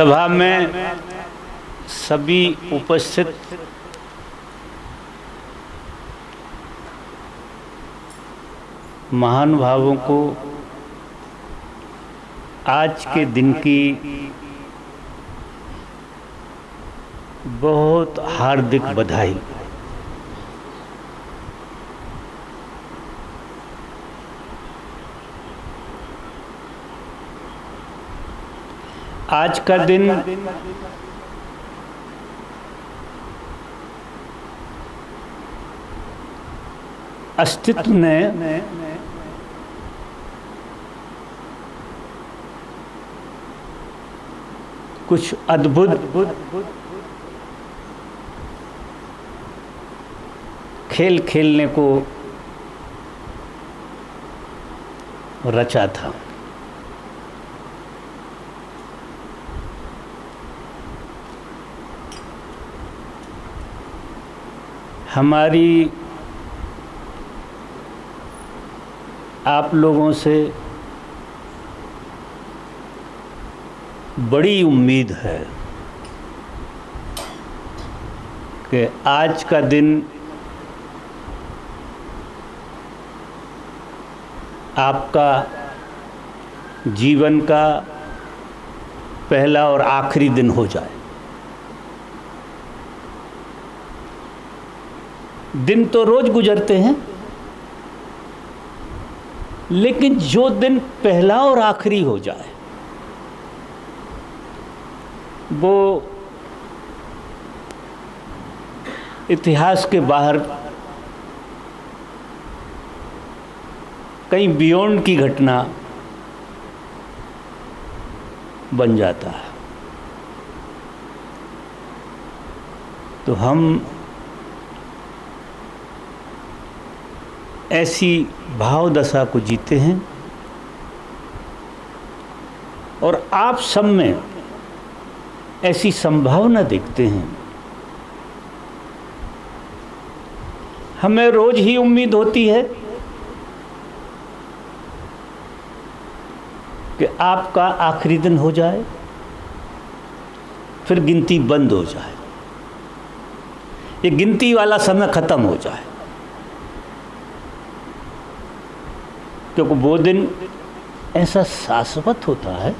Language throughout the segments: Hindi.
सभा में सभी उपस्थित महानुभावों को आज के दिन की बहुत हार्दिक बधाई। आज का दिन अस्तित्व ने कुछ अद्भुत खेल खेलने को रचा था। हमारी आप लोगों से बड़ी उम्मीद है कि आज का दिन आपका जीवन का पहला और आखिरी दिन हो जाए। दिन तो रोज गुजरते हैं, लेकिन जो दिन पहला और आखिरी हो जाए वो इतिहास के बाहर कहीं बियॉन्ड की घटना बन जाता है। तो हम ऐसी भाव दशा को जीते हैं और आप सब में ऐसी संभावना देखते हैं। हमें रोज ही उम्मीद होती है कि आपका आखिरी दिन हो जाए, फिर गिनती बंद हो जाए, ये गिनती वाला समय खत्म हो जाए, क्योंकि वो दिन ऐसा शाश्वत होता है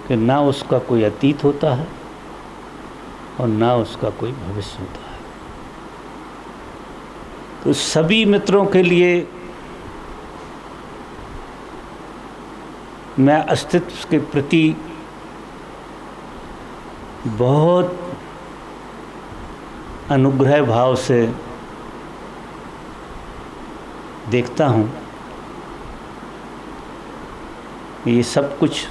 कि ना उसका कोई अतीत होता है और ना उसका कोई भविष्य होता है। तो सभी मित्रों के लिए मैं अस्तित्व के प्रति बहुत अनुग्रह भाव से देखता हूँ। ये सब कुछ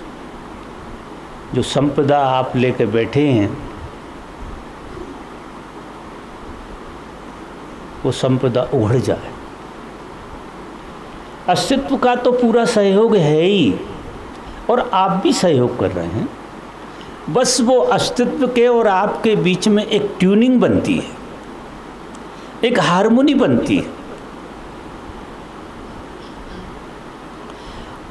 जो संपदा आप लेकर बैठे हैं, वो संपदा उभर जाए। अस्तित्व का तो पूरा सहयोग है ही, और आप भी सहयोग कर रहे हैं। बस वो अस्तित्व के और आपके बीच में एक ट्यूनिंग बनती है, एक हार्मोनी बनती है,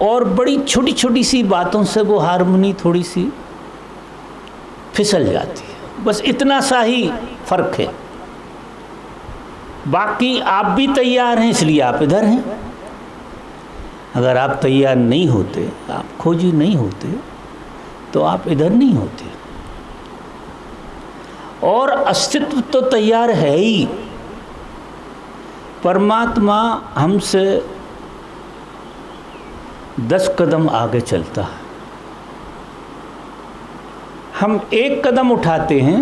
और बड़ी छोटी छोटी सी बातों से वो हार्मोनी थोड़ी सी फिसल जाती है। बस इतना सा ही फर्क है। बाकी आप भी तैयार हैं, इसलिए आप इधर हैं। अगर आप तैयार नहीं होते, आप खोजी नहीं होते, तो आप इधर नहीं होते। और अस्तित्व तो तैयार है ही। परमात्मा हमसे 10 कदम आगे चलता है, हम 1 कदम उठाते हैं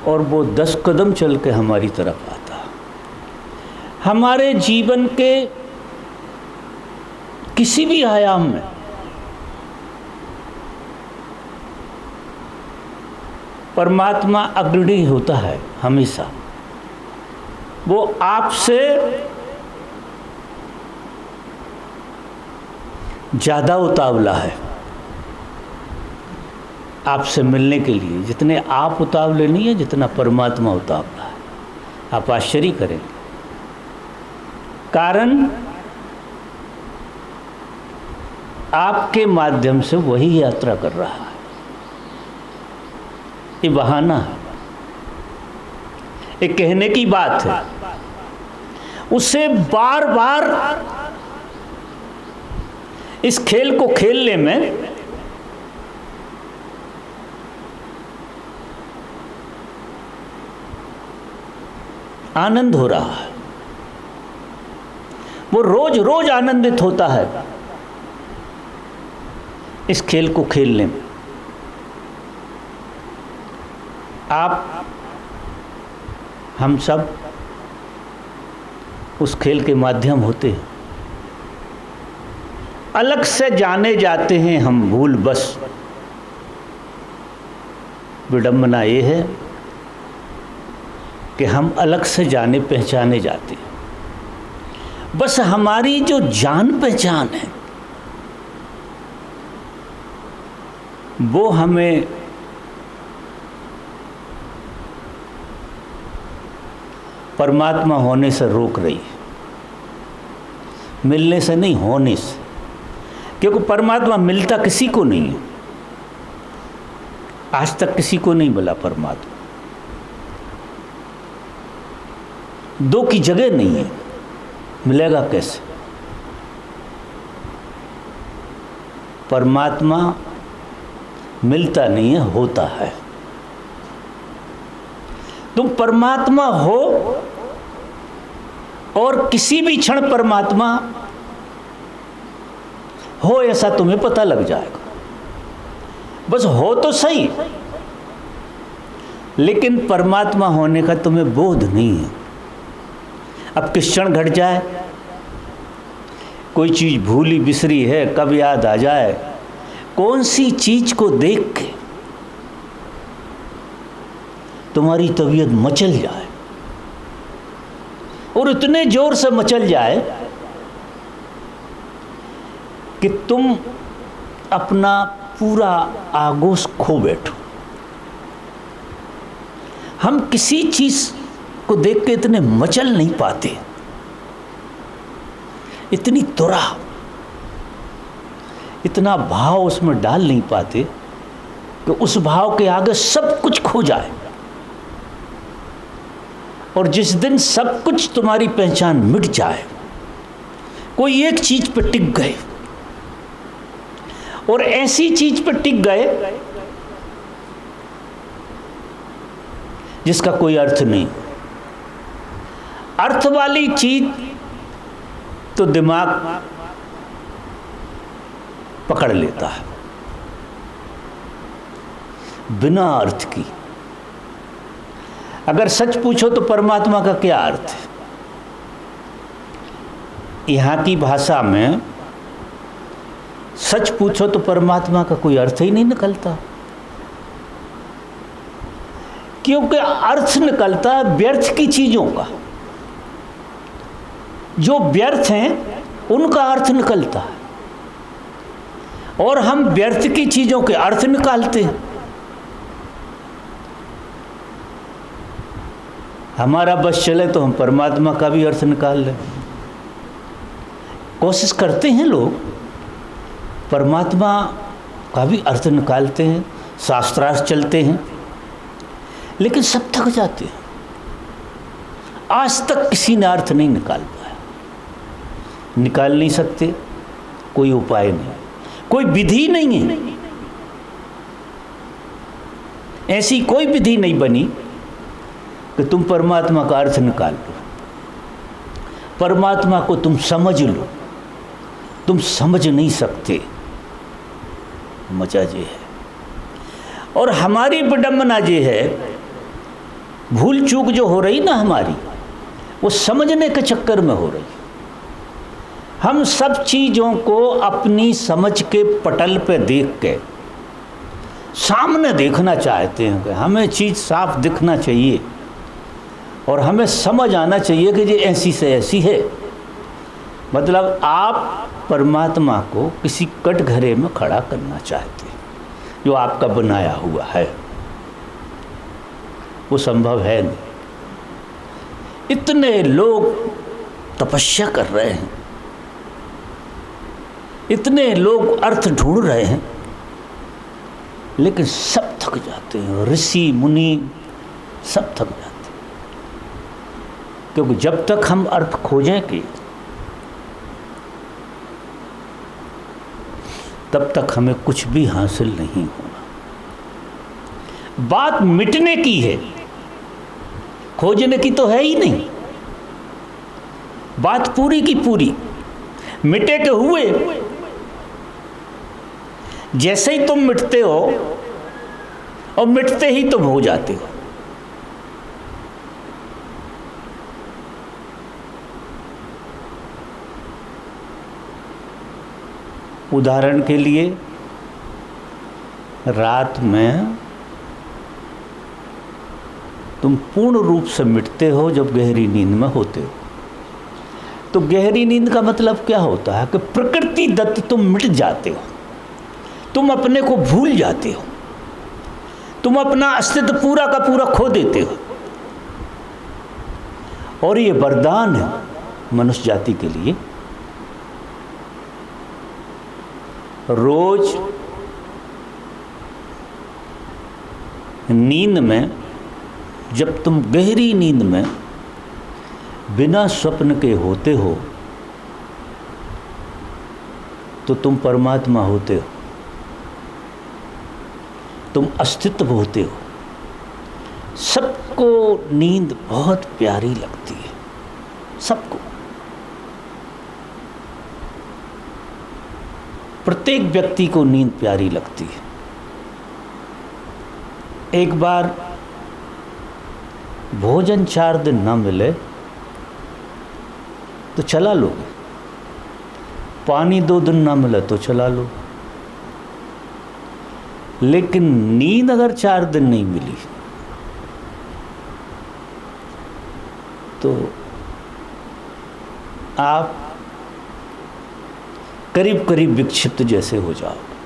और वो 10 कदम चल के हमारी तरफ आता है। हमारे जीवन के किसी भी आयाम में परमात्मा अग्रणी होता है हमेशा। वो आपसे ज़्यादा उतावला है आपसे मिलने के लिए, जितने आप उतावले नहीं है, जितना परमात्मा उतावला है। आप आश्चर्य करेंगे। कारण आपके माध्यम से वही यात्रा कर रहा है। ये बहाना है, एक कहने की बात है। उसे बार बार इस खेल को खेलने में आनंद हो रहा है, वो रोज रोज आनंदित होता है इस खेल को खेलने में। आप हम सब उस खेल के माध्यम होते हैं। अलग से जाने जाते हैं हम भूल बस। विडंबना ये है कि हम अलग से जाने पहचाने जाते हैं। बस हमारी जो जान पहचान है वो हमें परमात्मा होने से रोक रही है, मिलने से नहीं, होने से। क्योंकि परमात्मा मिलता किसी को नहीं है, आज तक किसी को नहीं मिला परमात्मा। दो की जगह नहीं है, मिलेगा कैसे? परमात्मा मिलता नहीं है, होता है। तुम परमात्मा हो और किसी भी क्षण परमात्मा हो ऐसा तुम्हें पता लग जाएगा। बस हो तो सही, लेकिन परमात्मा होने का तुम्हें बोध नहीं है। अब किस क्षण घट जाए, कोई चीज भूली बिसरी है, कब याद आ जाए, कौन सी चीज को देख के तुम्हारी तबीयत मचल जाए, और इतने जोर से मचल जाए कि तुम अपना पूरा आगोश खो बैठो। हम किसी चीज को देख के इतने मचल नहीं पाते, इतनी तुरा, इतना भाव उसमें डाल नहीं पाते कि उस भाव के आगे सब कुछ खो जाए। और जिस दिन सब कुछ तुम्हारी पहचान मिट जाए, कोई एक चीज पर टिक गए, और ऐसी चीज पर टिक गए जिसका कोई अर्थ नहीं। अर्थ वाली चीज तो दिमाग पकड़ लेता है, बिना अर्थ की। अगर सच पूछो तो परमात्मा का क्या अर्थ है? यहाँ की भाषा में सच पूछो तो परमात्मा का कोई अर्थ ही नहीं निकलता, क्योंकि अर्थ निकलता है व्यर्थ की चीजों का। जो व्यर्थ हैं उनका अर्थ निकलता है, और हम व्यर्थ की चीजों के अर्थ निकालते हैं। हमारा बस चले तो हम परमात्मा का भी अर्थ निकाल लें। कोशिश करते हैं लोग, परमात्मा का भी अर्थ निकालते हैं, शास्त्रार्थ चलते हैं, लेकिन सब थक जाते हैं। आज तक किसी ने अर्थ नहीं निकाल पाया, निकाल नहीं सकते, कोई उपाय नहीं, कोई विधि नहीं है, ऐसी कोई विधि नहीं बनी कि तुम परमात्मा का अर्थ निकाल लो, परमात्मा को तुम समझ लो। तुम समझ नहीं सकते, मजा ये है। और हमारी विडंबना ये है, भूल चूक जो हो रही ना हमारी, वो समझने के चक्कर में हो रही। हम सब चीज़ों को अपनी समझ के पटल पे देख के सामने देखना चाहते हैं कि हमें चीज़ साफ दिखना चाहिए, और हमें समझ आना चाहिए कि ये ऐसी से ऐसी है। मतलब आप परमात्मा को किसी कटघरे में खड़ा करना चाहते हैं जो आपका बनाया हुआ है, वो संभव है नहीं। इतने लोग तपस्या कर रहे हैं, इतने लोग अर्थ ढूंढ रहे हैं, लेकिन सब थक जाते हैं। ऋषि मुनि सब थक जाते हैं, क्योंकि जब तक हम अर्थ खोजेंगे तब तक हमें कुछ भी हासिल नहीं होगा। बात मिटने की है, खोजने की तो है ही नहीं। बात पूरी की पूरी मिटे के हुए। जैसे ही तुम मिटते हो और मिटते ही तुम हो जाते हो। उदाहरण के लिए, रात में तुम पूर्ण रूप से मिटते हो जब गहरी नींद में होते हो। तो गहरी नींद का मतलब क्या होता है कि प्रकृति दत्त तुम मिट जाते हो, तुम अपने को भूल जाते हो, तुम अपना अस्तित्व पूरा का पूरा खो देते हो। और ये वरदान है मनुष्य जाति के लिए। रोज नींद में, जब तुम गहरी नींद में बिना स्वप्न के होते हो तो तुम परमात्मा होते हो, तुम अस्तित्व होते हो। सबको नींद बहुत प्यारी लगती है, सबको। प्रत्येक व्यक्ति को नींद प्यारी लगती है। एक बार भोजन 4 दिन ना मिले तो चला लोगे, पानी 2 दिन ना मिले तो चला लो, लेकिन नींद अगर 4 दिन नहीं मिली तो आप करीब करीब विक्षिप्त जैसे हो जाओगे,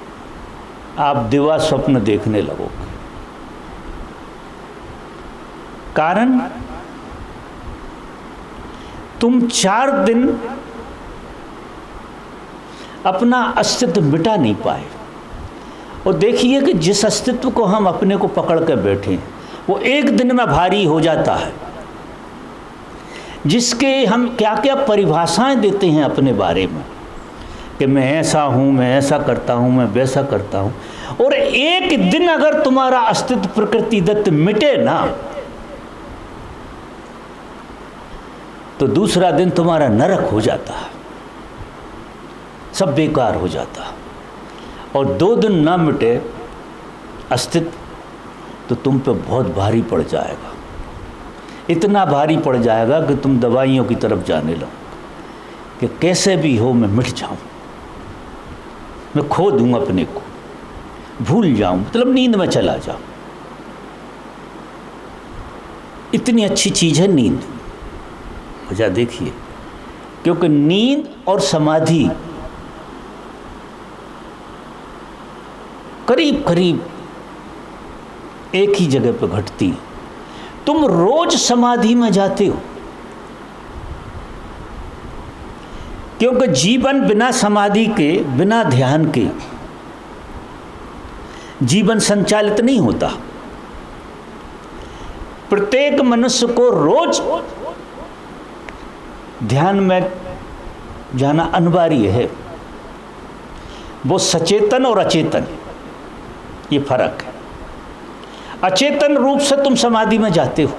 आप दिवा स्वप्न देखने लगोगे। कारण तुम 4 दिन अपना अस्तित्व मिटा नहीं पाए। और देखिए कि जिस अस्तित्व को हम अपने को पकड़ कर बैठे वो एक दिन में भारी हो जाता है। जिसके हम क्या क्या परिभाषाएं देते हैं अपने बारे में कि मैं ऐसा हूँ, मैं ऐसा करता हूँ, मैं वैसा करता हूँ, और एक दिन अगर तुम्हारा अस्तित्व प्रकृति दत्त मिटे ना तो दूसरा दिन तुम्हारा नरक हो जाता है, सब बेकार हो जाता है। और 2 दिन ना मिटे अस्तित्व तो तुम पे बहुत भारी पड़ जाएगा, इतना भारी पड़ जाएगा कि तुम दवाइयों की तरफ जाने लगो कि कैसे भी हो मैं मिट जाऊं, मैं खो दूं अपने को, भूल जाऊं, मतलब नींद में चला जाऊं। इतनी अच्छी चीज़ है नींद, वजह देखिए, क्योंकि नींद और समाधि करीब करीब एक ही जगह पर घटती है। तुम रोज समाधि में जाते हो, क्योंकि जीवन बिना समाधि के, बिना ध्यान के जीवन संचालित नहीं होता। प्रत्येक मनुष्य को रोज ध्यान में जाना अनिवार्य है। वो सचेतन और अचेतन, ये फर्क है। अचेतन रूप से तुम समाधि में जाते हो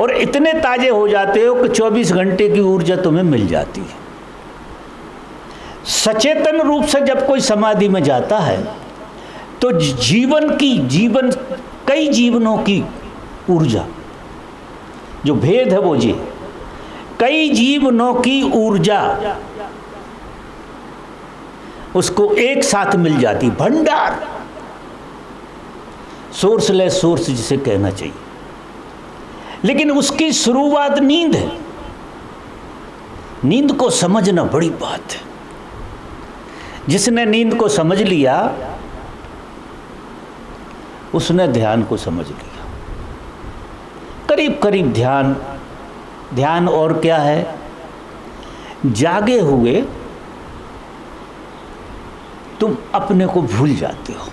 और इतने ताजे हो जाते हो कि 24 घंटे की ऊर्जा तुम्हें मिल जाती है। सचेतन रूप से जब कोई समाधि में जाता है तो कई जीवनों की ऊर्जा, जो भेद है वो जी, कई जीवनों की ऊर्जा उसको एक साथ मिल जाती, भंडार, सोर्सलेस सोर्स जिसे कहना चाहिए। लेकिन उसकी शुरुआत नींद है। नींद को समझना बड़ी बात है। जिसने नींद को समझ लिया उसने ध्यान को समझ लिया। करीब करीब ध्यान और क्या है? जागे हुए तुम अपने को भूल जाते हो।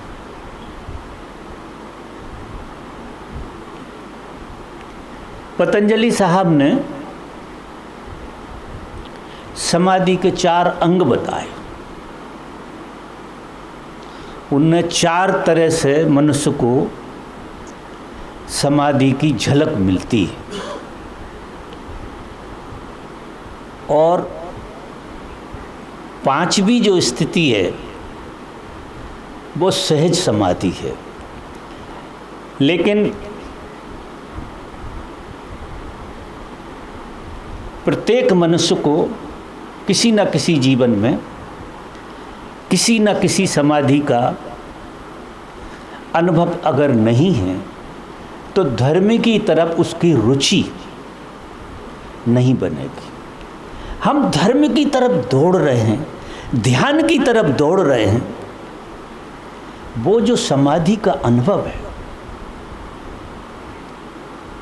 पतंजलि साहब ने समाधि के 4 अंग बताए। उनने 4 तरह से मनुष्य को समाधि की झलक मिलती है। और 5वीं जो स्थिति है वो सहज समाधि है। लेकिन प्रत्येक मनुष्य को किसी न किसी जीवन में किसी न किसी समाधि का अनुभव अगर नहीं है तो धर्म की तरफ उसकी रुचि नहीं बनेगी। हम धर्म की तरफ दौड़ रहे हैं, ध्यान की तरफ दौड़ रहे हैं, वो जो समाधि का अनुभव है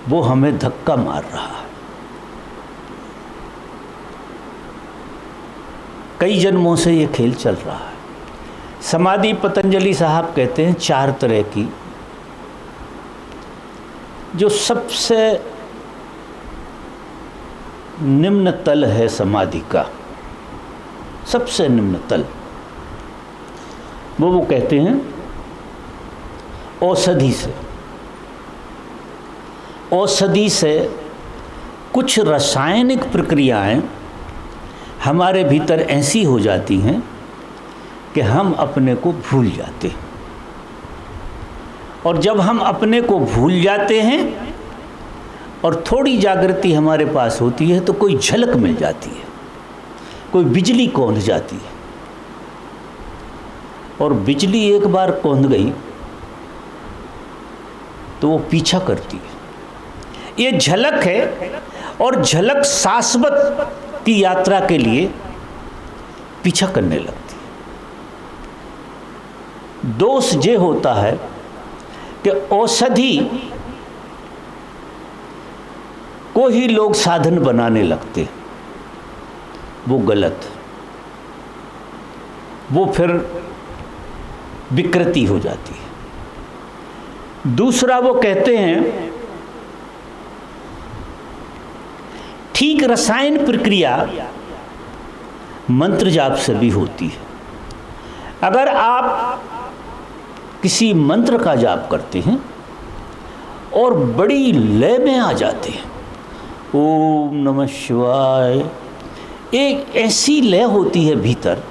वो हमें धक्का मार रहा है। कई जन्मों से ये खेल चल रहा है। समाधि पतंजलि साहब कहते हैं 4 तरह की। जो सबसे निम्न तल है समाधि का, सबसे निम्न तल, वो कहते हैं औषधि से। औषधि से कुछ रासायनिक प्रक्रियाएं हमारे भीतर ऐसी हो जाती हैं कि हम अपने को भूल जाते हैं। और जब हम अपने को भूल जाते हैं और थोड़ी जागृति हमारे पास होती है तो कोई झलक मिल जाती है, कोई बिजली कौंध जाती है। और बिजली एक बार कौंध गई तो वो पीछा करती है। ये झलक है और झलक शाश्वत की यात्रा के लिए पीछा करने लगती है। दोष ये होता है कि औषधि को ही लोग साधन बनाने लगते हैं, वो गलत, वो फिर विकृति हो जाती है। दूसरा वो कहते हैं ठीक रसायन प्रक्रिया मंत्र जाप से भी होती है। अगर आप किसी मंत्र का जाप करते हैं और बड़ी लय में आ जाते हैं, ओम नमः शिवाय, एक ऐसी लय होती है भीतर,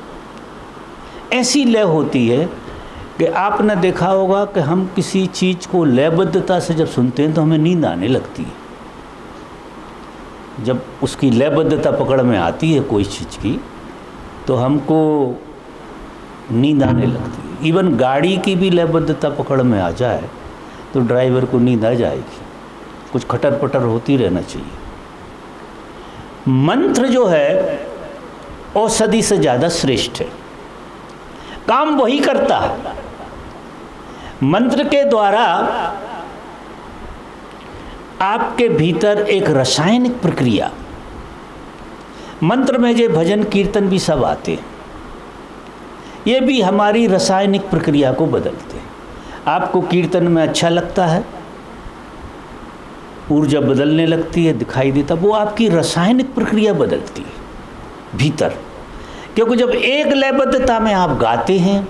ऐसी लय होती है कि आपने देखा होगा कि हम किसी चीज़ को लयबद्धता से जब सुनते हैं तो हमें नींद आने लगती है। जब उसकी लयबद्धता पकड़ में आती है कोई चीज़ की तो हमको नींद आने लगती है। इवन गाड़ी की भी लयबद्धता पकड़ में आ जाए तो ड्राइवर को नींद आ जाएगी, कुछ खटर पटर होती रहना चाहिए। मंत्र जो है औषधि से ज़्यादा श्रेष्ठ है, काम वही करता है। मंत्र के द्वारा आपके भीतर एक रासायनिक प्रक्रिया, मंत्र में ये भजन कीर्तन भी सब आते हैं, ये भी हमारी रासायनिक प्रक्रिया को बदलते हैं। आपको कीर्तन में अच्छा लगता है, ऊर्जा बदलने लगती है, दिखाई देता, वो आपकी रासायनिक प्रक्रिया बदलती है भीतर। क्योंकि जब एक लयबद्धता में आप गाते हैं,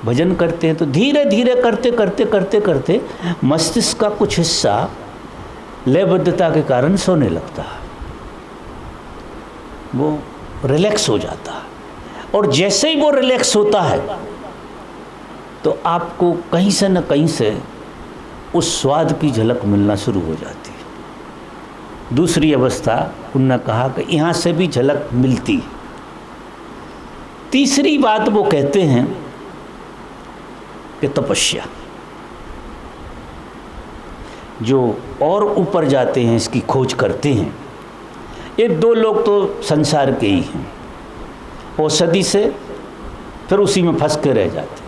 भजन करते हैं, तो धीरे धीरे करते करते करते करते मस्तिष्क का कुछ हिस्सा लयबद्धता के कारण सोने लगता है, वो रिलैक्स हो जाता है। और जैसे ही वो रिलैक्स होता है तो आपको कहीं से न कहीं से उस स्वाद की झलक मिलना शुरू हो जाती है। दूसरी अवस्था उन्होंने कहा कि यहाँ से भी झलक मिलती है। तीसरी बात वो कहते हैं कि तपस्या, जो और ऊपर जाते हैं, इसकी खोज करते हैं। ये 2 लोग तो संसार के ही हैं, औषधि से फिर उसी में फंस के रह जाते हैं,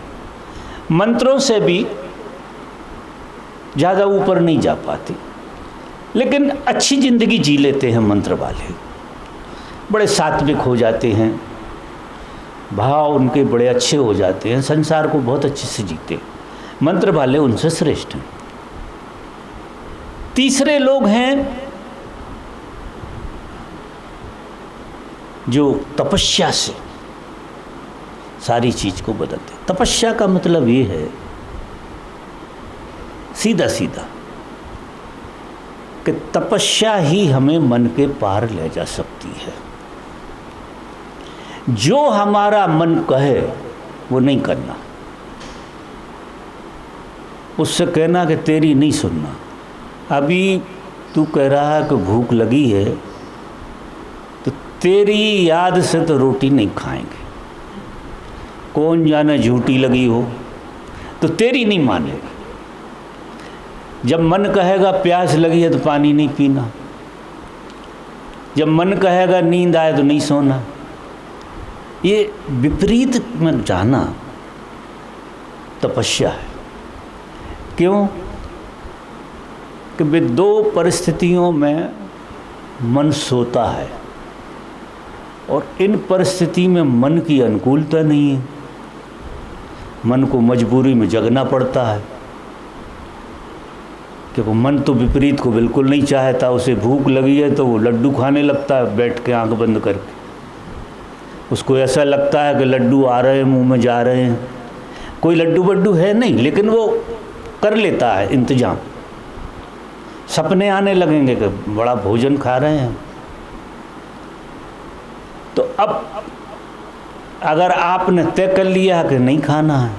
मंत्रों से भी ज़्यादा ऊपर नहीं जा पाते, लेकिन अच्छी ज़िंदगी जी लेते हैं मंत्र वाले। बड़े सात्विक हो जाते हैं, भाव उनके बड़े अच्छे हो जाते हैं, संसार को बहुत अच्छे से जीते, मंत्र वाले उनसे श्रेष्ठ हैं। तीसरे लोग हैं जो तपस्या से सारी चीज को बदलते। तपस्या का मतलब ये है सीधा सीधा कि तपस्या ही हमें मन के पार ले जा सकती है। जो हमारा मन कहे वो नहीं करना, उससे कहना कि तेरी नहीं सुनना। अभी तू कह रहा है कि भूख लगी है, तो तेरी याद से तो रोटी नहीं खाएंगे, कौन जाने झूठी लगी हो, तो तेरी नहीं मानेगा। जब मन कहेगा प्यास लगी है तो पानी नहीं पीना, जब मन कहेगा नींद आए तो नहीं सोना। ये विपरीत में जाना तपस्या है। क्यों? कि वे दो परिस्थितियों में मन सोता है और इन परिस्थिति में मन की अनुकूलता नहीं है, मन को मजबूरी में जगना पड़ता है, क्योंकि मन तो विपरीत को बिल्कुल नहीं चाहता। उसे भूख लगी है तो वो लड्डू खाने लगता है बैठ के आंख बंद करके। उसको ऐसा लगता है कि लड्डू आ रहे हैं, मुंह में जा रहे हैं। कोई लड्डू वड्डू है नहीं, लेकिन वो कर लेता है इंतजाम। सपने आने लगेंगे कि बड़ा भोजन खा रहे हैं। तो अब अगर आपने तय कर लिया कि नहीं खाना है,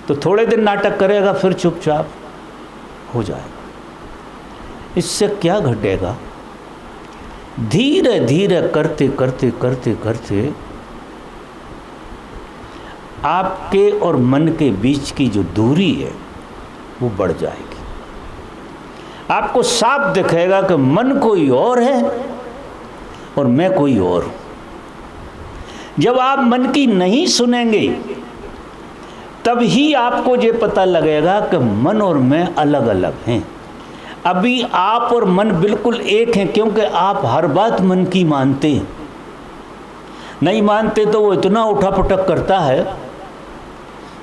तो थोड़े दिन नाटक करेगा, फिर चुपचाप हो जाएगा। इससे क्या घटेगा? धीरे धीरे करते करते करते करते आपके और मन के बीच की जो दूरी है वो बढ़ जाएगी। आपको साफ दिखेगा कि मन कोई और है और मैं कोई और हूं। जब आप मन की नहीं सुनेंगे तब ही आपको ये पता लगेगा कि मन और मैं अलग अलग हैं। अभी आप और मन बिल्कुल एक हैं, क्योंकि आप हर बात मन की मानते हैं। नहीं मानते तो वो इतना उठापटक करता है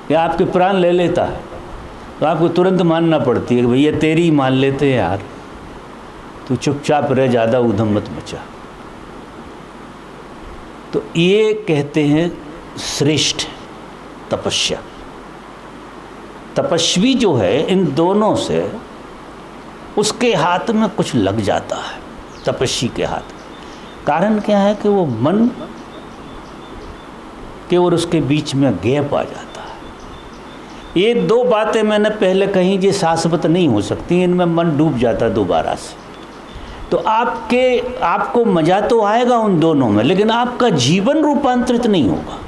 कि आपके प्राण ले लेता है, तो आपको तुरंत मानना पड़ती है कि भैया तेरी ही मान लेते हैं यार, तू चुपचाप रह, ज़्यादा ऊधम मत मचा। तो ये कहते हैं श्रेष्ठ तपस्या। तपस्वी जो है इन दोनों से, उसके हाथ में कुछ लग जाता है, तपस्वी के हाथ में। कारण क्या है कि वो मन के और उसके बीच में गैप आ जाता है। ये दो बातें मैंने पहले कही, ये शाश्वत नहीं हो सकती, इनमें मन डूब जाता दोबारा से। तो आपको मज़ा तो आएगा उन दोनों में, लेकिन आपका जीवन रूपांतरित नहीं होगा।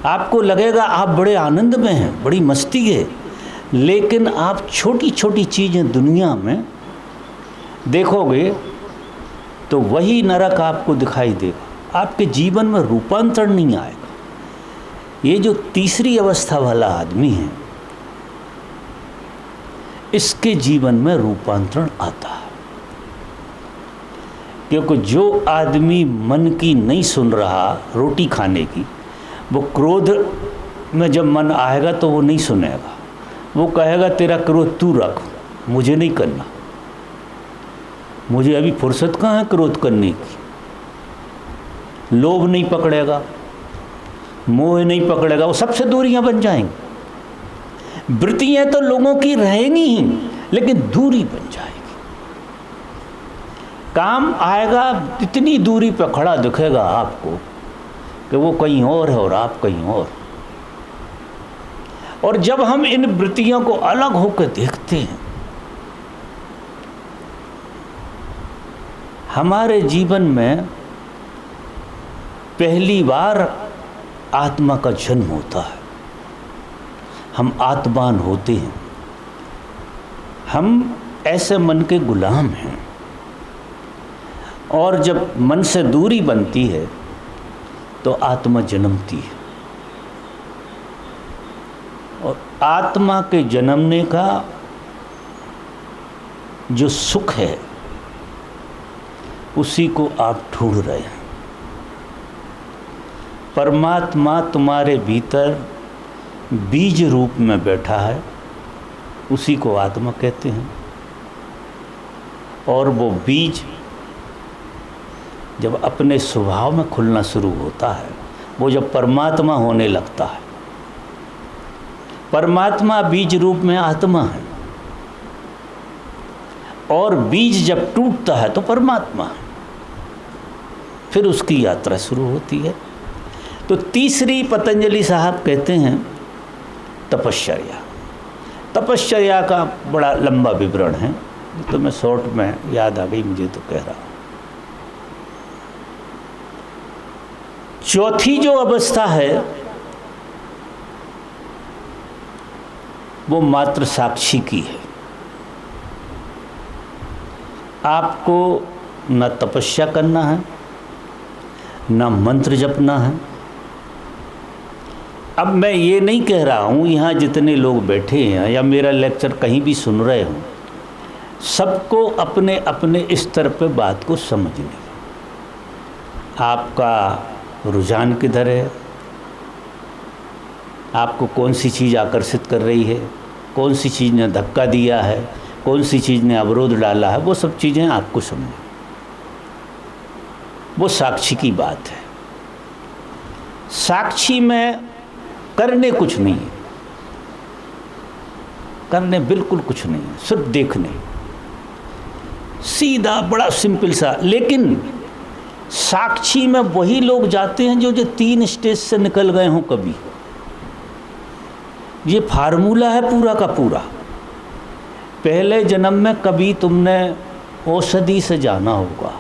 आपको लगेगा आप बड़े आनंद में हैं, बड़ी मस्ती है, लेकिन आप छोटी छोटी चीज़ें दुनिया में देखोगे तो वही नरक आपको दिखाई देगा। आपके जीवन में रूपांतरण नहीं आएगा। ये जो तीसरी अवस्था वाला आदमी है, इसके जीवन में रूपांतरण आता है। क्योंकि जो आदमी मन की नहीं सुन रहा रोटी खाने की, वो क्रोध में जब मन आएगा तो वो नहीं सुनेगा। वो कहेगा तेरा क्रोध तू रख, मुझे नहीं करना, मुझे अभी फुर्सत कहाँ है क्रोध करने की। लोभ नहीं पकड़ेगा, मोह नहीं पकड़ेगा, वो सबसे दूरियां बन जाएंगी। वृत्तियां तो लोगों की रहेंगी ही, लेकिन दूरी बन जाएगी। काम आएगा, इतनी दूरी पर खड़ा दिखेगा आपको कि वो कहीं और है और आप कहीं और जब हम इन वृत्तियों को अलग होकर देखते हैं, हमारे जीवन में पहली बार आत्मा का जन्म होता है। हम आत्मान होते हैं। हम ऐसे मन के गुलाम हैं, और जब मन से दूरी बनती है तो आत्मा जन्मती है। और आत्मा के जन्मने का जो सुख है उसी को आप ढूंढ रहे हैं। परमात्मा तुम्हारे भीतर बीज रूप में बैठा है, उसी को आत्मा कहते हैं। और वो बीज जब अपने स्वभाव में खुलना शुरू होता है, वो जब परमात्मा होने लगता है, परमात्मा बीज रूप में आत्मा है, और बीज जब टूटता है तो परमात्मा है, फिर उसकी यात्रा शुरू होती है। तो तीसरी पतंजलि साहब कहते हैं तपश्चर्या। तपश्चर्या का बड़ा लंबा विवरण है, तो मैं शॉर्ट में याद आ गई मुझे तो कह रहा हूँ। चौथी जो अवस्था है वो मात्र साक्षी की है। आपको न तपस्या करना है, न मंत्र जपना है। अब मैं ये नहीं कह रहा हूँ यहाँ जितने लोग बैठे हैं या मेरा लेक्चर कहीं भी सुन रहे हों, सबको अपने अपने स्तर पे बात को समझने। आपका रुझान किधर है, आपको कौन सी चीज़ आकर्षित कर रही है, कौन सी चीज़ ने धक्का दिया है, कौन सी चीज़ ने अवरोध डाला है, वो सब चीज़ें आपको समझें। वो साक्षी की बात है। साक्षी में करने कुछ नहीं है, करने बिल्कुल कुछ नहीं है, सिर्फ देखने, सीधा बड़ा सिंपल सा। लेकिन साक्षी में वही लोग जाते हैं जो 3 स्टेज से निकल गए हों कभी। ये फार्मूला है पूरा का पूरा। पहले जन्म में कभी तुमने औषधि से जाना होगा,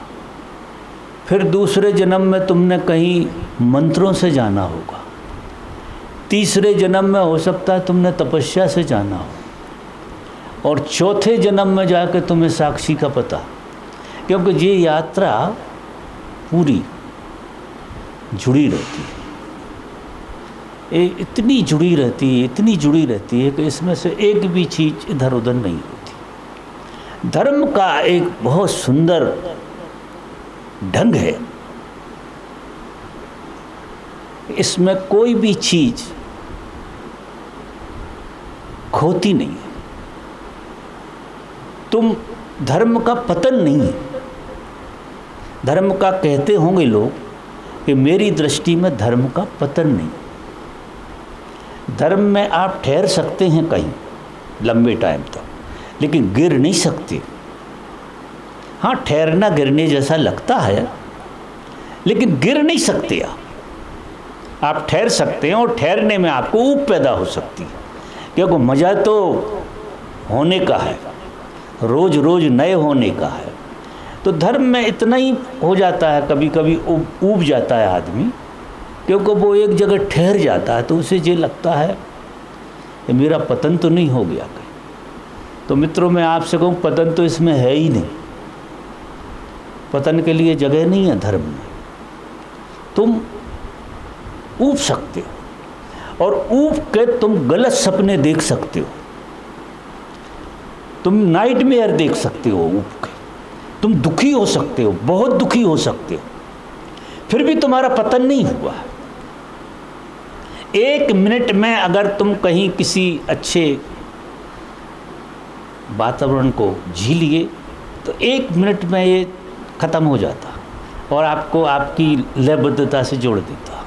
फिर दूसरे जन्म में तुमने कहीं मंत्रों से जाना होगा, तीसरे जन्म में हो सकता है तुमने तपस्या से जाना हो, और चौथे जन्म में जाकर तुम्हें साक्षी का पता। क्योंकि ये यात्रा पूरी जुड़ी रहती है, ये इतनी जुड़ी रहती है, इतनी जुड़ी रहती है कि इसमें से एक भी चीज़ इधर उधर नहीं होती। धर्म का एक बहुत सुंदर ढंग है, इसमें कोई भी चीज़ खोती नहीं है। तुम धर्म का पतन नहीं है। धर्म का कहते होंगे लोग कि मेरी दृष्टि में धर्म का पतन नहीं। धर्म में आप ठहर सकते हैं कहीं लंबे टाइम तक, लेकिन गिर नहीं सकते। हाँ, ठहरना गिरने जैसा लगता है, लेकिन गिर नहीं सकते आप ठहर सकते हैं, और ठहरने में आपको ऊब पैदा हो सकती है। क्योंकि मज़ा तो होने का है, रोज़ रोज़ नए होने का है। तो धर्म में इतना ही हो जाता है, कभी कभी ऊब जाता है आदमी, क्योंकि वो एक जगह ठहर जाता है, तो उसे ये लगता है कि मेरा पतन तो नहीं हो गया कहीं। तो मित्रों, मैं आपसे कहूँ, पतन तो इसमें है ही नहीं। पतन के लिए जगह नहीं है धर्म में। तुम ऊब सकते हो, और ऊब के तुम गलत सपने देख सकते हो, तुम नाइटमेयर देख सकते हो ऊब के, तुम दुखी हो सकते हो, बहुत दुखी हो सकते हो, फिर भी तुम्हारा पतन नहीं हुआ। 1 मिनट में अगर तुम कहीं किसी अच्छे वातावरण को जी लिए तो 1 मिनट में ये ख़त्म हो जाता और आपको आपकी लयबद्धता से जोड़ देता,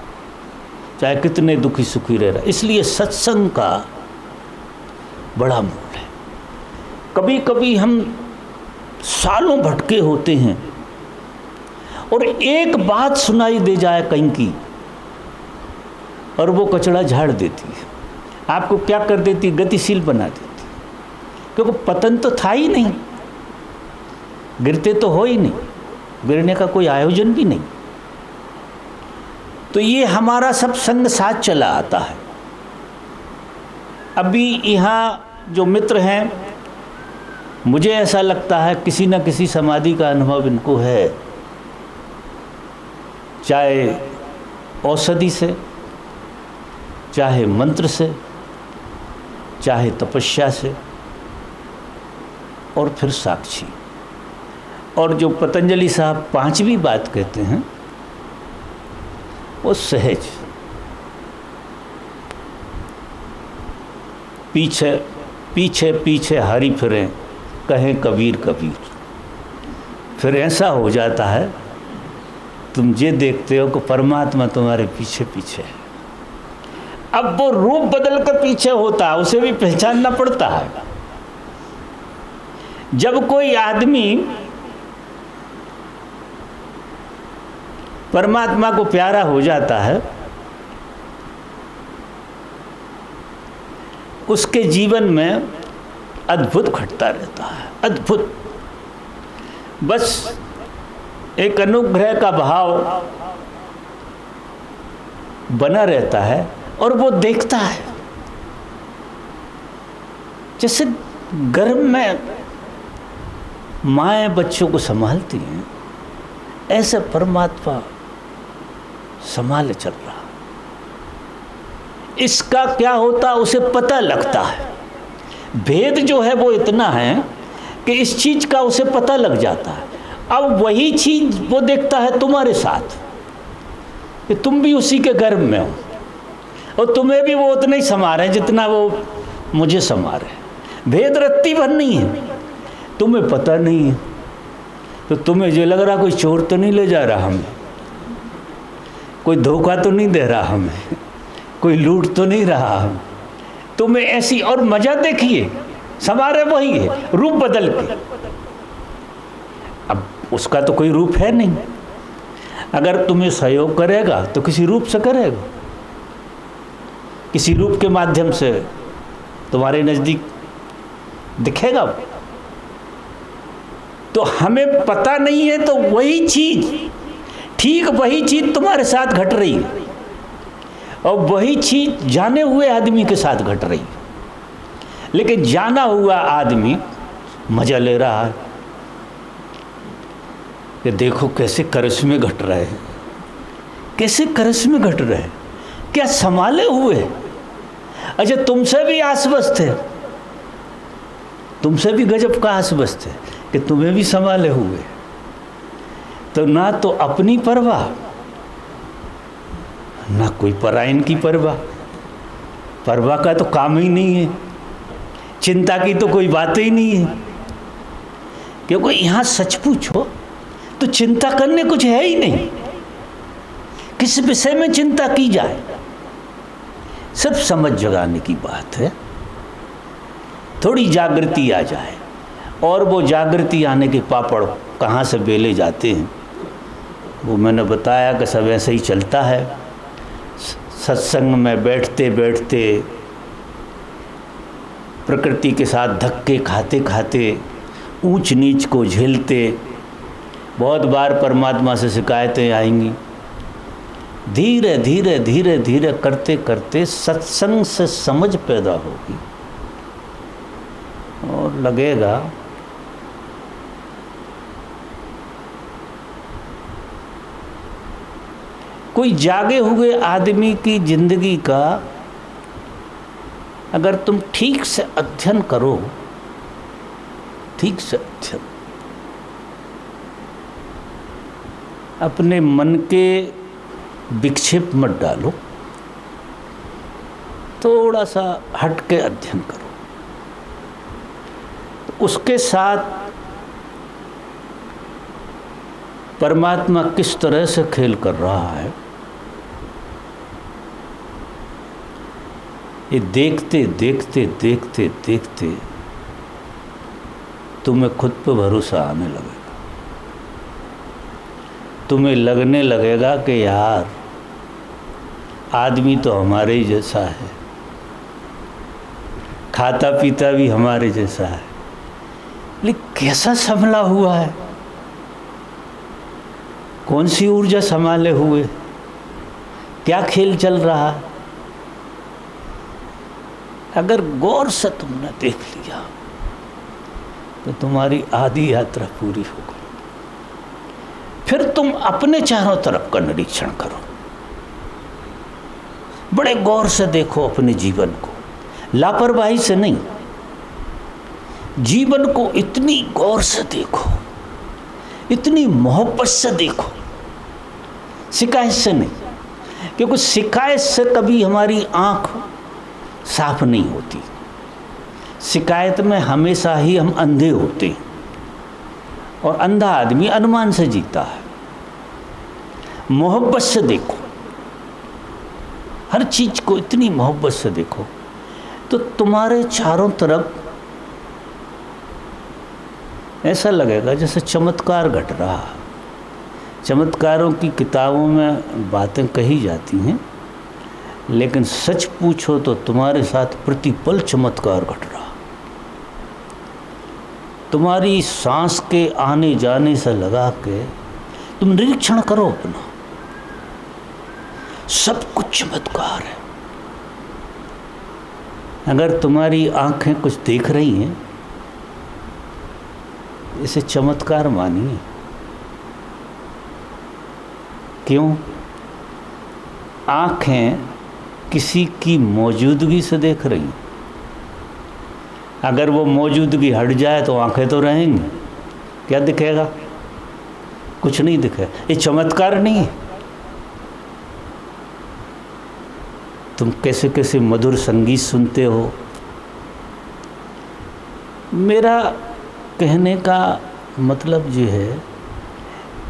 चाहे कितने दुखी सुखी रह रहा। इसलिए सत्संग का बड़ा मूल है। कभी कभी हम सालों भटके होते हैं और एक बात सुनाई दे जाए कहीं की, और वो कचड़ा झाड़ देती है, आपको क्या कर देती, गतिशील बना देती। क्योंकि पतन तो था ही नहीं, गिरते तो हो ही नहीं, गिरने का कोई आयोजन भी नहीं। तो ये हमारा सब संग साथ चला आता है। अभी यहाँ जो मित्र हैं, मुझे ऐसा लगता है किसी न किसी समाधि का अनुभव इनको है, चाहे औषधि से, चाहे मंत्र से, चाहे तपस्या से, और फिर साक्षी। और जो पतंजलि साहब पांचवी बात कहते हैं वो सहज। पीछे पीछे पीछे हरि फिरें कहें कबीर कबीर। फिर ऐसा हो जाता है तुम ये देखते हो कि परमात्मा तुम्हारे पीछे पीछे है। अब वो रूप बदल कर पीछे होता है, उसे भी पहचानना पड़ता है। जब कोई आदमी परमात्मा को प्यारा हो जाता है, उसके जीवन में अद्भुत घटता रहता है, अद्भुत। बस एक अनुग्रह का भाव बना रहता है और वो देखता है। जैसे गर्भ में माएँ बच्चों को संभालती हैं, ऐसे परमात्मा संभाले चल रहा। इसका क्या होता उसे पता लगता है। भेद जो है वो इतना है कि इस चीज का उसे पता लग जाता है। अब वही चीज वो देखता है तुम्हारे साथ कि तुम भी उसी के गर्भ में हो और तुम्हें भी वो उतना ही संभाल है जितना वो मुझे संभाल है। भेद रत्ती भर नहीं है, तुम्हें पता नहीं है। तो तुम्हें जो लग रहा कोई चोर तो नहीं ले जा रहा हमें, कोई धोखा तो नहीं दे रहा हमें, कोई लूट तो नहीं रहा हम, तुम्हें ऐसी। और मजा देखिए, समारे वही है, रूप बदल के। अब उसका तो कोई रूप है नहीं। अगर तुम्हें सहयोग करेगा तो किसी रूप से करेगा, किसी रूप के माध्यम से तुम्हारे नजदीक दिखेगा। तो हमें पता नहीं है, तो वही चीज, ठीक वही चीज तुम्हारे साथ घट रही है और वही चीज जाने हुए आदमी के साथ घट रही है। लेकिन जाना हुआ आदमी मजा ले रहा है कि देखो कैसे करिश्मे घट रहे हैं, कैसे करिश्मे घट रहे हैं, क्या संभाले हुए। अच्छा, तुमसे भी आश्वस्त है, तुमसे भी गजब का आश्वस्त है कि तुम्हें भी संभाले हुए। तो ना तो अपनी परवाह, ना कोई परायण की परवाह। परवाह का तो काम ही नहीं है, चिंता की तो कोई बात ही नहीं है। क्योंकि यहाँ सच पूछो तो चिंता करने कुछ है ही नहीं। किस विषय में चिंता की जाए, सब समझ जगाने की बात है। थोड़ी जागृति आ जाए, और वो जागृति आने के पापड़ कहाँ से बेले जाते हैं वो मैंने बताया कि सब ऐसे ही चलता है। सत्संग में बैठते बैठते, प्रकृति के साथ धक्के खाते खाते, ऊंच नीच को झेलते, बहुत बार परमात्मा से शिकायतें आएंगी। धीरे धीरे धीरे धीरे करते करते सत्संग से समझ पैदा होगी और लगेगा कोई जागे हुए आदमी की जिंदगी का अगर तुम ठीक से अध्ययन करो, ठीक से अध्ययन, अपने मन के विक्षेप मत डालो, थोड़ा सा हट के अध्ययन करो। तो उसके साथ परमात्मा किस तरह से खेल कर रहा है ये देखते देखते देखते देखते तुम्हें खुद पर भरोसा आने लगेगा। तुम्हें लगने लगेगा कि यार आदमी तो हमारे ही जैसा है, खाता पीता भी हमारे जैसा है, लेकिन कैसा संभला हुआ है, कौन सी ऊर्जा संभाले हुए, क्या खेल चल रहा है। अगर गौर से तुमने देख लिया तो तुम्हारी आधी यात्रा पूरी हो गई। फिर तुम अपने चारों तरफ का निरीक्षण करो, बड़े गौर से देखो अपने जीवन को, लापरवाही से नहीं। जीवन को इतनी गौर से देखो इतनी मोहब्बत से देखो, शिकायत से नहीं, क्योंकि शिकायत से कभी हमारी आँख साफ नहीं होती। शिकायत में हमेशा ही हम अंधे होते हैं, और अंधा आदमी अनुमान से जीता है। मोहब्बत से देखो, हर चीज़ को इतनी मोहब्बत से देखो, तो तुम्हारे चारों तरफ ऐसा लगेगा जैसे चमत्कार घट रहा है। चमत्कारों की किताबों में बातें कही जाती हैं, लेकिन सच पूछो तो तुम्हारे साथ प्रतिपल चमत्कार घट रहा। तुम्हारी सांस के आने जाने से लगा के तुम निरीक्षण करो अपना, सब कुछ चमत्कार है। अगर तुम्हारी आंखें कुछ देख रही हैं, इसे चमत्कार मानिए। क्यों? आंखें किसी की मौजूदगी से देख रही हैं। अगर वो मौजूदगी हट जाए तो आंखें तो रहेंगी, क्या दिखेगा? कुछ नहीं दिखेगा। ये चमत्कार नहीं है। तुम कैसे कैसे मधुर संगीत सुनते हो। मेरा कहने का मतलब ये है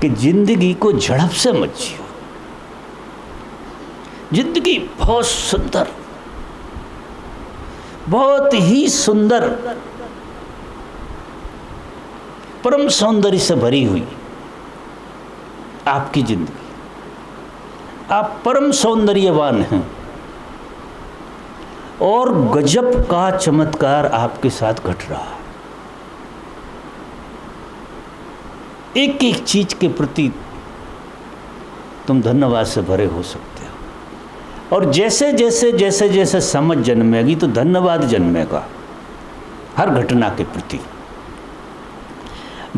कि जिंदगी को झड़प से मत जियो। जिंदगी बहुत सुंदर, बहुत ही सुंदर, परम सौंदर्य से भरी हुई आपकी जिंदगी। आप परम सौंदर्यवान हैं, और गजब का चमत्कार आपके साथ घट रहा है। एक एक चीज के प्रति तुम धन्यवाद से भरे हो सकते हो, और जैसे जैसे जैसे जैसे समझ जन्मेगी तो धन्यवाद जन्मेगा हर घटना के प्रति।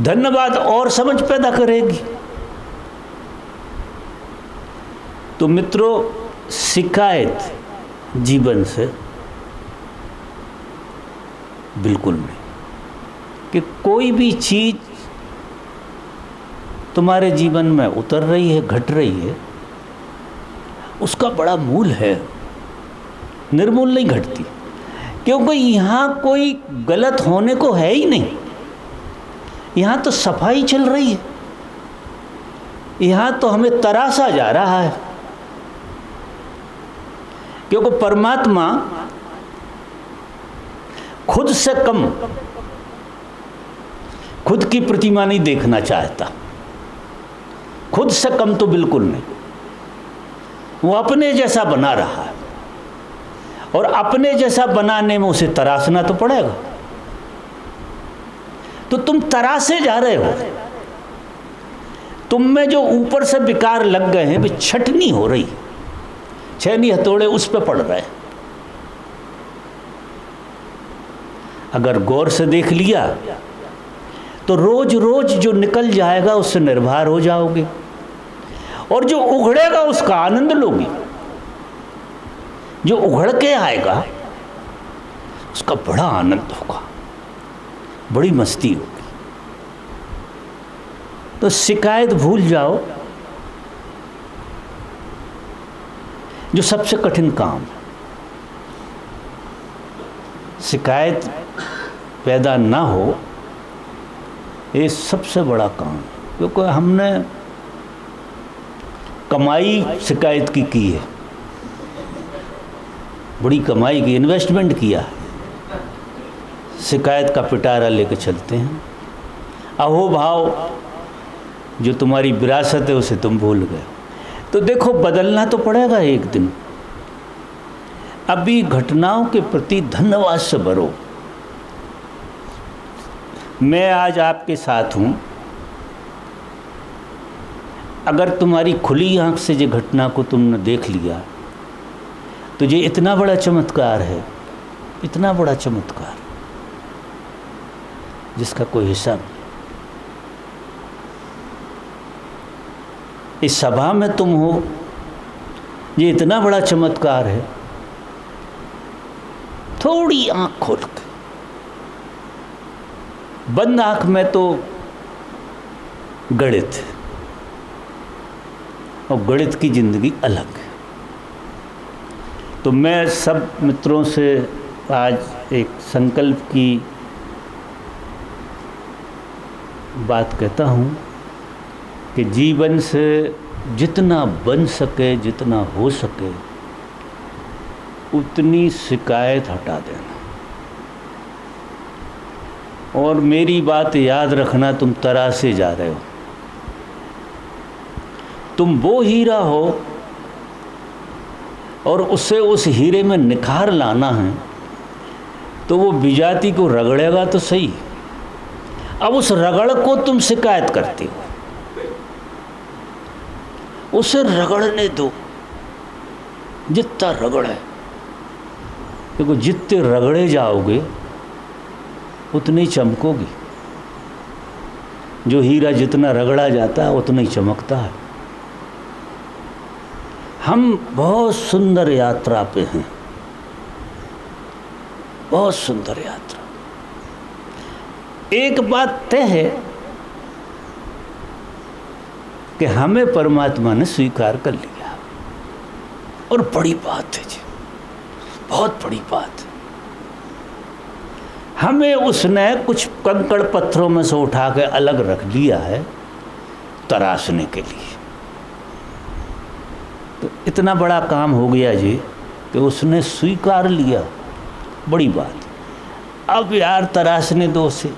धन्यवाद और समझ पैदा करेगी। तो मित्रों, शिकायत जीवन से बिल्कुल नहीं। कि कोई भी चीज तुम्हारे जीवन में उतर रही है, घट रही है, उसका बड़ा मूल है, निर्मूल नहीं घटती। क्योंकि यहाँ कोई गलत होने को है ही नहीं। यहाँ तो सफाई चल रही है। यहाँ तो हमें तरासा जा रहा है। क्योंकि परमात्मा खुद से कम खुद की प्रतिमा नहीं देखना चाहता। खुद से कम तो बिल्कुल नहीं। वो अपने जैसा बना रहा है, और अपने जैसा बनाने में उसे तराशना तो पड़ेगा। तो तुम तरासे जा रहे हो। तुम में जो ऊपर से विकार लग गए हैं, वे छटनी हो रही, छेनी हथौड़े उस पर पड़ रहे हैं। अगर गौर से देख लिया तो रोज रोज जो निकल जाएगा उससे निर्भर हो जाओगे, और जो उघड़ेगा उसका आनंद लोगी। जो उघड़ के आएगा उसका बड़ा आनंद होगा, बड़ी मस्ती होगी। तो शिकायत भूल जाओ, जो सबसे कठिन काम है। शिकायत पैदा ना हो, ये सबसे बड़ा काम। क्योंकि हमने कमाई शिकायत की है, बड़ी कमाई की, इन्वेस्टमेंट किया है, शिकायत का पिटारा लेकर चलते हैं। अहोभाव जो तुम्हारी विरासत है उसे तुम भूल गए। तो देखो, बदलना तो पड़ेगा एक दिन। अभी घटनाओं के प्रति धन्यवाद से भरो। मैं आज आपके साथ हूँ। अगर तुम्हारी खुली आंख से ये घटना को तुमने देख लिया तो ये इतना बड़ा चमत्कार है, इतना बड़ा चमत्कार जिसका कोई हिसाब नहीं। इस सभा में तुम हो, ये इतना बड़ा चमत्कार है। थोड़ी आंख खोल के, बंद आंख में तो गणित है, और गणित की ज़िंदगी अलग है। तो मैं सब मित्रों से आज एक संकल्प की बात कहता हूँ कि जीवन से जितना बन सके, जितना हो सके, उतनी शिकायत हटा देना। और मेरी बात याद रखना, तुम तरासे जा रहे हो। तुम वो हीरा हो और उससे उस हीरे में निखार लाना है, तो वो विजाती को रगड़ेगा तो सही। अब उस रगड़ को तुम शिकायत करते हो, उसे रगड़ने दो जितना रगड़ है। देखो, जितने रगड़े जाओगे उतनी ही चमकोगी। जो हीरा जितना रगड़ा जाता है उतना ही चमकता है। हम बहुत सुंदर यात्रा पे हैं, बहुत सुंदर यात्रा। एक बात तय है कि हमें परमात्मा ने स्वीकार कर लिया, और बड़ी बात है जी, बहुत बड़ी बात है। हमें उसने कुछ कंकड़ पत्थरों में से उठा के अलग रख दिया है तराशने के लिए। तो इतना बड़ा काम हो गया जी कि उसने स्वीकार लिया, बड़ी बात। अब यार तराशने दो उसे,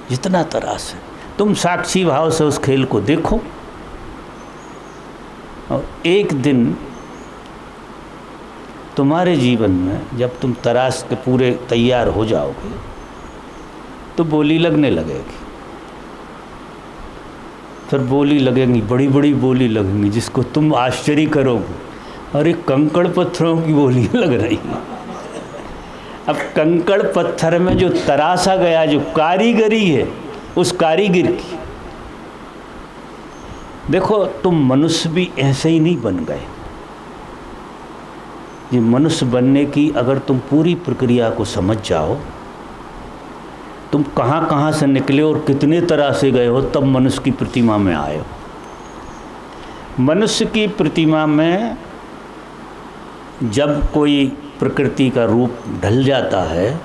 जितना तराश है। तुम साक्षी भाव से उस खेल को देखो, और एक दिन तुम्हारे जीवन में जब तुम तराश के पूरे तैयार हो जाओगे तो बोली लगने लगेगी। फिर बोली लगेंगी, बड़ी बड़ी बोली लगेंगी, जिसको तुम आश्चर्य करोगे, अरे कंकड़ पत्थरों की बोली लग रही है। अब कंकड़ पत्थर में जो तराशा गया, जो कारीगरी है उस कारीगर की। देखो, तुम मनुष्य भी ऐसे ही नहीं बन गए। ये मनुष्य बनने की अगर तुम पूरी प्रक्रिया को समझ जाओ, तुम कहाँ कहाँ से निकले और कितने तरह से गए हो, तब मनुष्य की प्रतिमा में आए हो। मनुष्य की प्रतिमा में जब कोई प्रकृति का रूप ढल जाता है,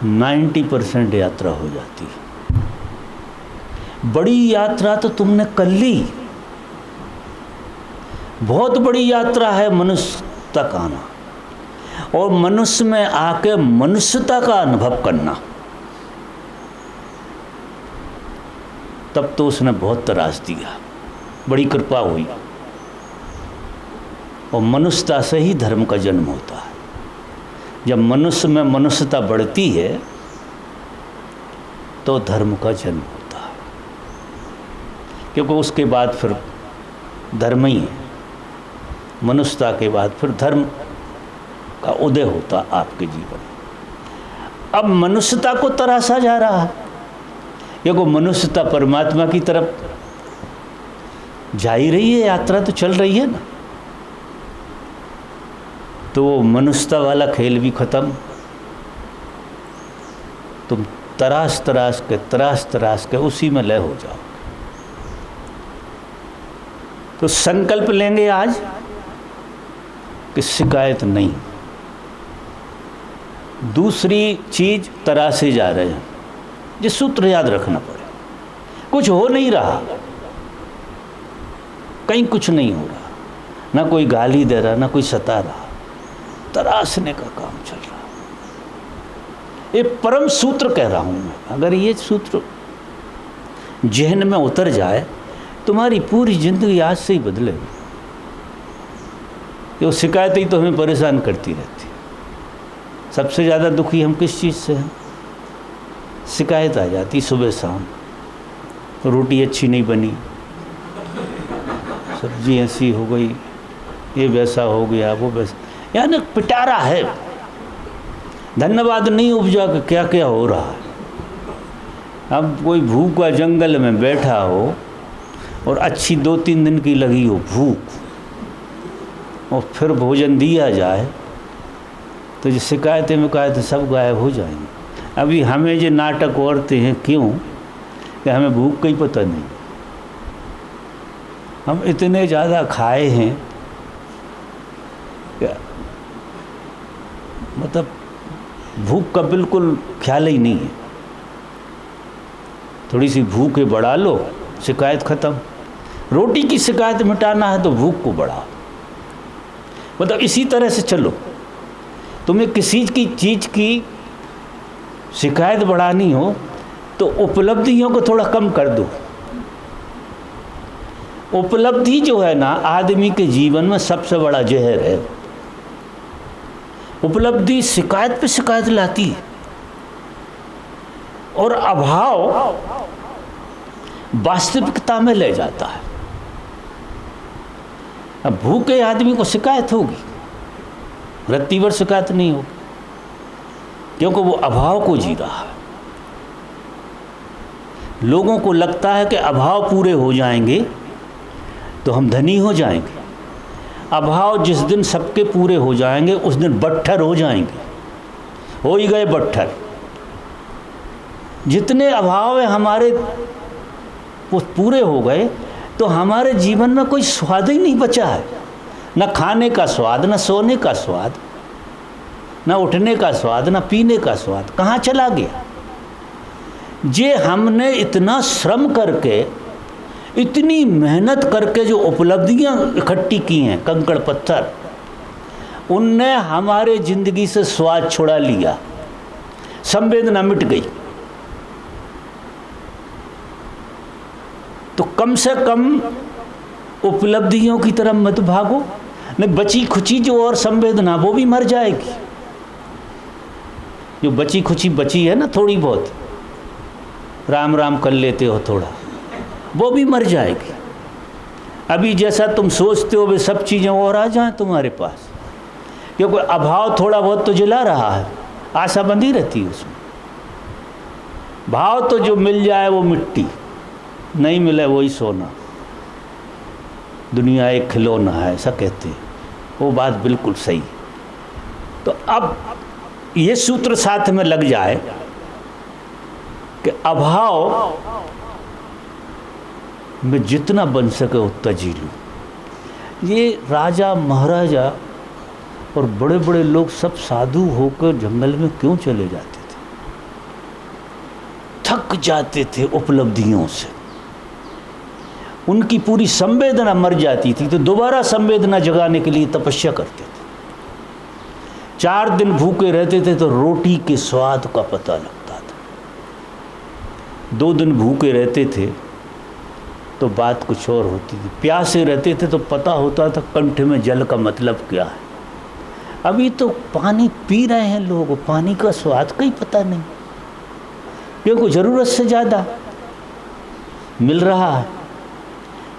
90% यात्रा हो जाती है। बड़ी यात्रा तो तुमने कर ली, बहुत बड़ी यात्रा है मनुष्य तक आना, और मनुष्य में आके मनुष्यता का अनुभव करना। तब तो उसने बहुत तराश दिया, बड़ी कृपा हुई। और मनुष्यता से ही धर्म का जन्म होता है। जब मनुष्य में मनुष्यता बढ़ती है तो धर्म का जन्म होता है, क्योंकि उसके बाद फिर धर्म ही है। मनुष्यता के बाद फिर धर्म का उदय होता आपके जीवन में। अब मनुष्यता को तराशा जा रहा है, क्योंकि मनुष्यता परमात्मा की तरफ जा ही रही है, यात्रा तो चल रही है ना। तो वो मनुष्यता वाला खेल भी खत्म। तुम तराश तराश के उसी में लय हो जाओ। तो संकल्प लेंगे आज कि शिकायत नहीं। दूसरी चीज, तरासे जा रहे हैं, ये सूत्र याद रखना पड़े। कुछ हो नहीं रहा, कहीं कुछ नहीं हो रहा, ना कोई गाली दे रहा, ना कोई सता रहा, तराशने का काम चल रहा। ये परम सूत्र कह रहा हूं मैं। अगर ये सूत्र जहन में उतर जाए, तुम्हारी पूरी जिंदगी आज से ही बदलेगी। ये शिकायत ही तो हमें परेशान करती रहती है। सबसे ज़्यादा दुखी हम किस चीज़ से हैं? शिकायत आ जाती सुबह शाम, रोटी अच्छी नहीं बनी, सब्जी ऐसी हो गई, ये वैसा हो गया, वो वैसा, यानी पिटारा है। धन्यवाद नहीं उपजा कि क्या क्या हो रहा है। अब कोई भूखा जंगल में बैठा हो और अच्छी 2-3 दिन की लगी हो भूख, और फिर भोजन दिया जाए तो जो शिकायतें सब गायब हो जाएंगी। अभी हमें जो नाटक औरते हैं, क्यों कि हमें भूख का ही पता नहीं। हम इतने ज़्यादा खाए हैं क्या, मतलब भूख का बिल्कुल ख्याल ही नहीं है। थोड़ी सी भूख बढ़ा लो, शिकायत ख़त्म। रोटी की शिकायत मिटाना है तो भूख को बढ़ाओ। मतलब इसी तरह से चलो। तुम्हें किसी की चीज़ की शिकायत बढ़ानी हो तो उपलब्धियों को थोड़ा कम कर दो। उपलब्धि जो है ना आदमी के जीवन में सबसे बड़ा जहर है। उपलब्धि शिकायत पे शिकायत लाती है और अभाव वास्तविकता में ले जाता है। अब भूखे आदमी को शिकायत होगी, रत्ती भर शिकायत नहीं होगी, क्योंकि वो अभाव को जी रहा है। लोगों को लगता है कि अभाव पूरे हो जाएंगे तो हम धनी हो जाएंगे। अभाव जिस दिन सबके पूरे हो जाएंगे उस दिन बट्ठर हो जाएंगे। हो ही गए बट्ठर। जितने अभाव है हमारे वो पूरे हो गए तो हमारे जीवन में कोई स्वाद ही नहीं बचा है। न खाने का स्वाद, न सोने का स्वाद, न उठने का स्वाद, न पीने का स्वाद, कहाँ चला गया? जे हमने इतना श्रम करके, इतनी मेहनत करके जो उपलब्धियां इकट्ठी की हैं, कंकड़ पत्थर, उनने हमारे ज़िंदगी से स्वाद छुड़ा लिया, संवेदना मिट गई। तो कम से कम उपलब्धियों की तरफ मत भागो, नहीं बची खुची जो और संवेदना वो भी मर जाएगी। जो बची खुची बची है ना, थोड़ी बहुत राम राम कर लेते हो थोड़ा, वो भी मर जाएगी। अभी जैसा तुम सोचते हो वे सब चीज़ें और आ जाएं तुम्हारे पास, क्योंकि अभाव थोड़ा बहुत तो जला रहा है, आशा बंधी रहती है उसमें। भाव तो जो मिल जाए वो मिट्टी, नहीं मिले वही सोना। दुनिया एक खिलौना है ऐसा कहते हैं, वो बात बिल्कुल सही। तो अब ये सूत्र साथ में लग जाए कि अभाव में जितना बन सके उतना जी लूँ। ये राजा महाराजा और बड़े बड़े लोग सब साधु होकर जंगल में क्यों चले जाते थे? थक जाते थे उपलब्धियों से, उनकी पूरी संवेदना मर जाती थी, तो दोबारा संवेदना जगाने के लिए तपस्या करते थे। 4 दिन भूखे रहते थे तो रोटी के स्वाद का पता लगता था। 2 दिन भूखे रहते थे तो बात कुछ और होती थी। प्यासे रहते थे तो पता होता था कंठ में जल का मतलब क्या है। अभी तो पानी पी रहे हैं लोग, पानी का स्वाद का ही पता नहीं, क्योंकि ज़रूरत से ज़्यादा मिल रहा है।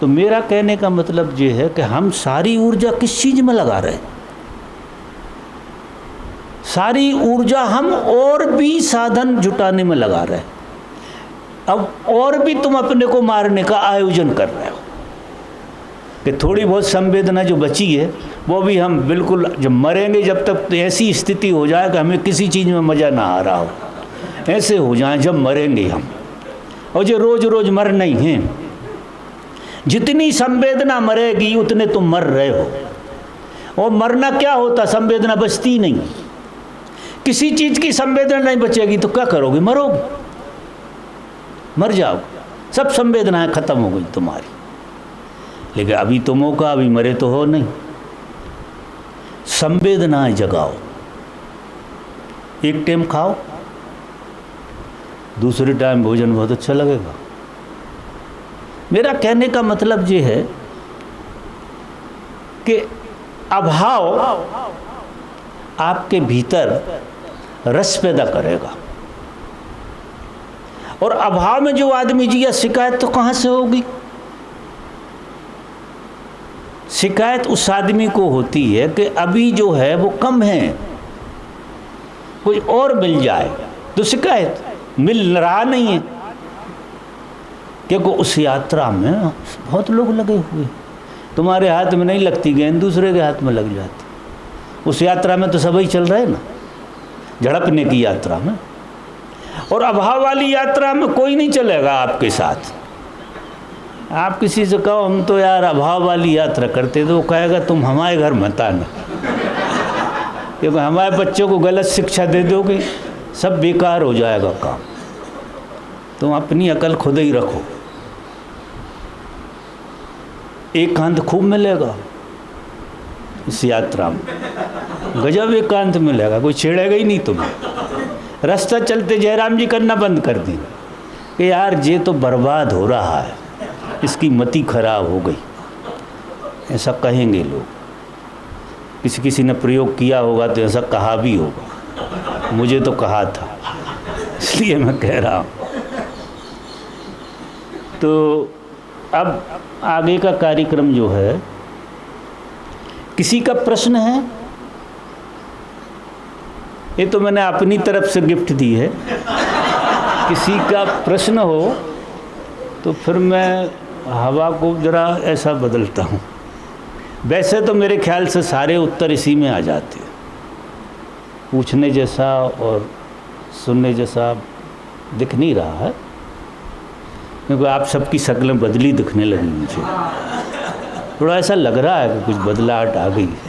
तो मेरा कहने का मतलब ये है कि हम सारी ऊर्जा किस चीज़ में लगा रहे हैं? सारी ऊर्जा हम और भी साधन जुटाने में लगा रहे हैं। अब और भी तुम अपने को मारने का आयोजन कर रहे हो कि थोड़ी बहुत संवेदना जो बची है वो भी हम बिल्कुल, जब मरेंगे, जब तक तो ऐसी स्थिति हो जाए कि हमें किसी चीज़ में मज़ा ना आ रहा हो, ऐसे हो जाए जब मरेंगे हम। और जो रोज़ रोज़ मर नहीं हैं, जितनी संवेदना मरेगी उतने तुम मर रहे हो। और मरना क्या होता? संवेदना बचती नहीं। किसी चीज़ की संवेदना नहीं बचेगी तो क्या करोगे? मरोगे, मर जाओगे। सब संवेदनाएं खत्म हो गई तुम्हारी। लेकिन अभी तो मौका, अभी मरे तो हो नहीं। संवेदनाएं जगाओ। एक टाइम खाओ, दूसरे टाइम भोजन बहुत अच्छा लगेगा। मेरा कहने का मतलब ये है कि अभाव आपके भीतर रस पैदा करेगा, और अभाव में जो आदमी जिया, शिकायत तो कहाँ से होगी? शिकायत उस आदमी को होती है कि अभी जो है वो कम है, कोई और मिल जाए तो शिकायत मिल रहा नहीं है, क्योंकि उस यात्रा में बहुत लोग लगे हुए। तुम्हारे हाथ में नहीं लगती गेंद, दूसरे के हाथ में लग जाती। उस यात्रा में तो सभी चल रहे ना, झड़पने की यात्रा में। और अभाव वाली यात्रा में कोई नहीं चलेगा आपके साथ। आप किसी से कहो हम तो यार अभाव वाली यात्रा करते, तो वो कहेगा तुम हमारे घर मत आना, क्योंकि हमारे बच्चों को गलत शिक्षा दे दोगे, सब बेकार हो जाएगा काम। तुम अपनी अकल खुद ही रखो। एकांत खूब मिलेगा इस यात्रा में, गजब एकांत मिलेगा, कोई छेड़ेगा ही नहीं तुम्हें। रास्ता चलते जयराम जी करना बंद कर दी कि यार ये तो बर्बाद हो रहा है, इसकी मति खराब हो गई, ऐसा कहेंगे लोग। किसी ने प्रयोग किया होगा तो ऐसा कहा भी होगा, मुझे तो कहा था, इसलिए मैं कह रहा हूँ। तो अब आगे का कार्यक्रम जो है, किसी का प्रश्न है? ये तो मैंने अपनी तरफ से गिफ्ट दी है। किसी का प्रश्न हो तो फिर मैं हवा को ज़रा ऐसा बदलता हूँ। वैसे तो मेरे ख्याल से सारे उत्तर इसी में आ जाते हैं, पूछने जैसा और सुनने जैसा दिख नहीं रहा है, क्योंकि आप सबकी शक्लें बदली दिखने लगी मुझे। थोड़ा ऐसा लग रहा है कि कुछ बदलाहट आ गई है।